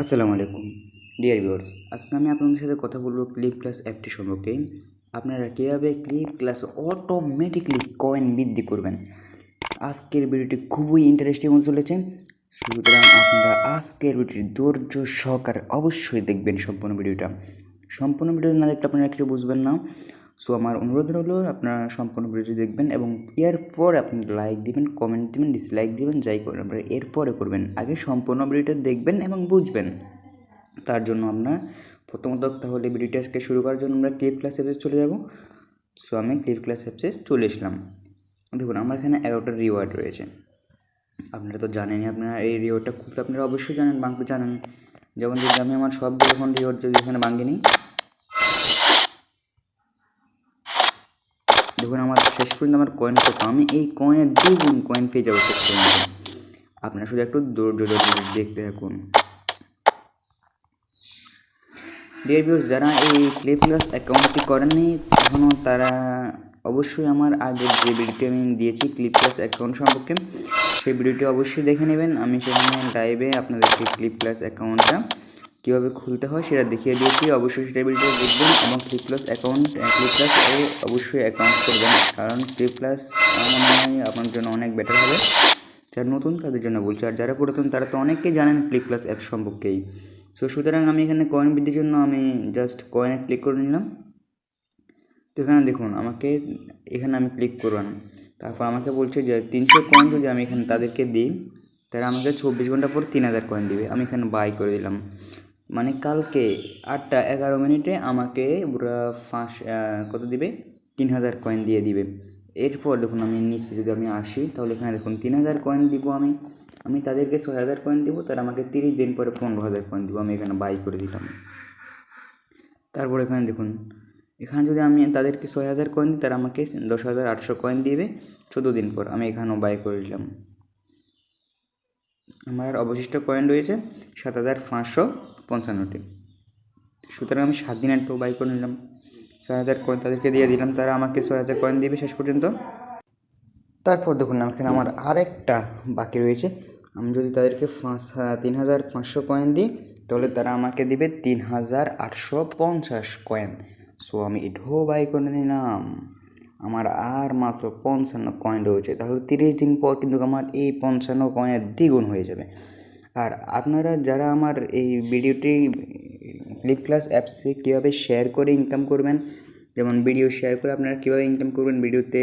আসসালামু আলাইকুম dear viewers, আজকে আমি আপনাদের সাথে কথা বলবো ক্লিপক্লাস অ্যাপটি সম্পর্কে। আপনারা কীভাবে ক্লিপক্লাস অটোমেটিকলি কয়েন বৃদ্ধি করবেন। আজকের ভিডিওটি খুবই ইন্টারেস্টিং হতে চলেছে, সুতরাং আপনারা আজকের ভিডিওটি ধৈর্য সহকারে অবশ্যই দেখবেন সম্পূর্ণ ভিডিওটা। সম্পূর্ণ ভিডিও না দেখলে আপনারা কিছু বুঝবেন না। সো আমার অনুরোধ হলো আপনারা সম্পূর্ণ ভিডিওটি দেখবেন এবং এরপর আপনি লাইক দিবেন, কমেন্ট দিবেন, ডিসলাইক দিবেন, যাই করেন আপনারা এরপরে করবেন। আগে সম্পূর্ণ ভিডিওটা দেখবেন এবং বুঝবেন। তার জন্য আমরা প্রথমত তাহলে ভিডিওটি আজকে শুরু করার জন্য আমরা ক্লিপক্লাস অ্যাপসে চলে যাব। সো আমি ক্লিপক্লাস অ্যাপসে চলে এসলাম। দেখুন আমার এখানে 11টা রিওয়ার্ড রয়েছে। আপনারা তো জানেনই, আপনারা এই রিওয়ার্ডটা খুলতে আপনারা অবশ্যই জানেন, বাংলা জানেন। যেমন যদি আমি আমার সবগুলো এখন রিওয়ার্ড যদি এখানে ভাঙিয়ে নিই, দেখুন আমার শেষ পর্যন্ত আমার কয়েন কত, আমি এই কয়েনের 2 গুণ কয়েন পেয়ে যাবো শেষ পর্যন্ত। আপনারা শুধু একটু ধৈর্য দেখতে থাকুন। ডিয়ার ভিউয়ার্স, যারা এই ক্লিপক্লাস অ্যাকাউন্টটি করেননি এখনও, তারা অবশ্যই আমার আগের যে ভিডিওটি আমি দিয়েছি ক্লিপক্লাস অ্যাকাউন্ট সম্পর্কে, সেই ভিডিওটি অবশ্যই দেখে নেবেন। আমি সেখানে লাইভে আপনাদেরকে ক্লিপক্লাস অ্যাকাউন্টটা কীভাবে খুলতে হয় সেটা দেখিয়ে দিয়েছি। অবশ্যই সেটা ভিডিও দেখবেন এবং ক্লিপক্লাস অবশ্যই অ্যাকাউন্ট করবেন, কারণ ক্লিপক্লাস আমার মনে হয় আপনার জন্য অনেক বেটার হবে। যারা নতুন তাদের জন্য বলছি, আর যারা পুরাতন তারা তো অনেকেই জানেন ক্লিপক্লাস অ্যাপ সম্পর্কেই। সো সুতরাং আমি এখানে কয়েন বৃদ্ধির জন্য আমি জাস্ট কয়েনে ক্লিক করে নিলাম। তো এখানে দেখুন এখানে আমি ক্লিক করলাম, তারপর আমাকে বলছে যে 300 কয়েন যদি আমি এখানে তাদেরকে দিই, তারা আমাকে 24 ঘন্টা পর 3000 কয়েন দিবে। আমি এখানে বাই করে দিলাম, মানে কালকে 8টা 11 মিনিটে আমাকে পুরো কত দিবে, 3000 কয়েন দিয়ে দিবে। এরপর দেখুন আমি নিচে যদি আমি আসি, তাহলে এখানে দেখুন 3000 কয়েন দিব আমি তাদেরকে 6000 কয়েন দিব, তারা আমাকে 30 দিন পরে 15000 কয়েন দিব। আমি এখানে বাই করে দিলাম। তারপর এখানে দেখুন, এখানে যদি আমি তাদেরকে 6000 কয়েন দিই, তারা আমাকে 10800 কয়েন দিবে 14 দিন পর। আমি এখানেও বাই করে দিলাম। আমার অবশিষ্ট কয়েন রয়েছে 7555টি। সুতরাং আমি 7 দিন একটু বাই করে নিলাম। 6000 কয়েন তাদেরকে দিয়ে দিলাম, তারা আমাকে 6000 কয়েন দিবে শেষ পর্যন্ত। তারপর দেখুন এখানে আমার আরেকটা বাকি রয়েছে। আমি যদি তাদেরকে 3500 কয়েন দিই, তাহলে তারা আমাকে দিবে 3850 কয়েন। সো আমি এটাও বাই করে নিলাম। আমার আর মাত্র 55 কয়েন রয়েছে, তাহলে 30 দিন পর কিন্তু আমার এই 55 কয়েনের দ্বিগুণ হয়ে যাবে। আর আপনারা যারা আমার এই ভিডিওটি ক্লিপক্লাস অ্যাপসে কীভাবে শেয়ার করে ইনকাম করবেন, যেমন ভিডিও শেয়ার করে আপনারা কীভাবে ইনকাম করবেন, ভিডিওতে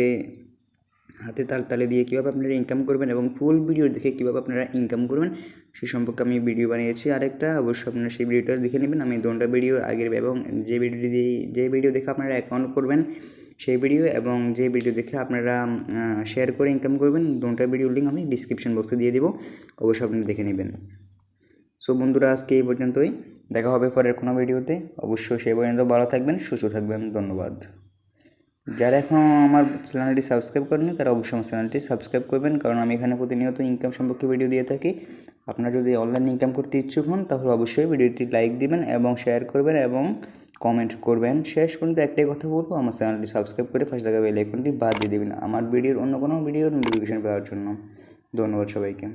হাতে তালে দিয়ে কীভাবে আপনারা ইনকাম করবেন এবং ফুল ভিডিও দেখে কীভাবে আপনারা ইনকাম করবেন, সেই সম্পর্কে আমি ভিডিও বানিয়েছি আরেকটা। অবশ্যই আপনারা সেই ভিডিওটা দেখে নেবেন। আমি 2টা ভিডিও আগের এবং যে ভিডিও দেখে আপনারা অ্যাকাউন্ট করবেন সেই ভিডিও, এবং যে ভিডিও দেখে আপনারা শেয়ার করে ইনকাম করবেন, 2টা ভিডিও লিঙ্ক আমি ডিসক্রিপশন বক্সে দিয়ে দিব, অবশ্যই আপনারা দেখে নেবেন। সো বন্ধুরা, আজকে এই পর্যন্তই, দেখা হবে পরের কোনো ভিডিওতে। অবশ্যই সেই পর্যন্ত ভালো থাকবেন, সুস্থ থাকবেন। ধন্যবাদ। যারা এখনও আমার চ্যানেলটি সাবস্ক্রাইব করেনি তারা অবশ্যই আমার চ্যানেলটি সাবস্ক্রাইব করবেন, কারণ আমি এখানে প্রতিনিয়ত ইনকাম সম্পর্কে ভিডিও দিয়ে থাকি। আপনারা যদি অনলাইন ইনকাম করতে ইচ্ছুক হন, তাহলে অবশ্যই ভিডিওটি লাইক দিবেন এবং শেয়ার করবেন এবং কমেন্ট করবেন। শেষ পর্যন্ত একটাই কথা বলবো, আমার চ্যানেলটি সাবস্ক্রাইব করে পাশে থাকা বেল আইকনটি বাজিয়ে দেবেন আমার ভিডিওর অন্য কোনো ভিডিওর নোটিফিকেশন পাওয়ার জন্য। ধন্যবাদ সবাইকে।